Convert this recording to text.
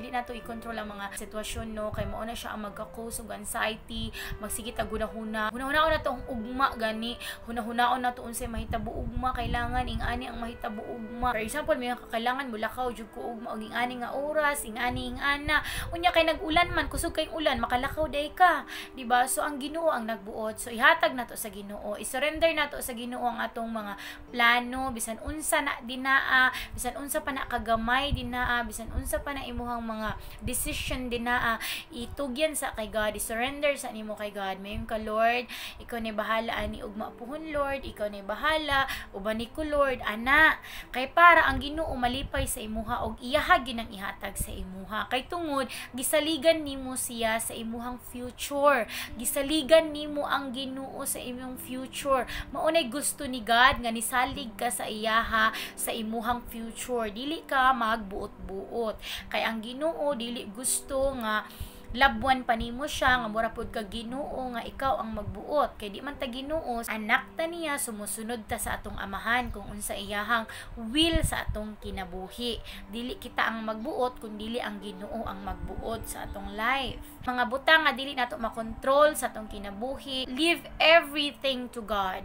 dili nato i-control ang mga sitwasyon, no, kay mao na siya ang magka-cause og anxiety, magsigit og hunahuna na to ang ugma gani, hunahunaon na to unsay mahitabo ugma, kailangan ingani ang mahitabo ugma. For example, may kailangan mulakaw jud ko ugma og ingani nga oras, ingani ingana, unya kay nag-ulan man, kusog kay ulan, makalakaw day ka, di ba? So ang Ginoo ang nagbuot, so ihatag nato sa Ginoo, i-surrender nato sa Ginoo ang atong mga plano, bisan unsa na dinaa, bisan unsa pa na kagamay dinaa, bisan unsa pa na imuhang mga decision dinaa, itugyan sa kay God, i-surrender sa nimo kay God. Mayon ka, Lord, ikaw ni bahala ani ugma puhon, Lord, ikaw ni bahala uban ni ko, Lord, ana, kay para ang Ginoo malipay sa imuha og iyahag ginang ihatag sa imuha, kay tungod gisaligan nimo siya sa imuhang future, gisaligan nimo ang Ginoo sa imong future. Maunay gusto ni God nga nisalig ka sa iyaha sa imuhang future, dili ka magbuot-buot, kay ang Ginoo dili gusto nga labuan pa nimo siya nga mura pod ka Ginoo nga ikaw ang magbuot, kay di man ta Ginoo, anak ta niya, sumusunod ta sa atong amahan kung unsa iyahang will sa atong kinabuhi. Dili kita ang magbuot kundi ang Ginoo ang magbuot sa atong life. Mga butang nga dili nato makontrol sa atong kinabuhi, leave everything to God.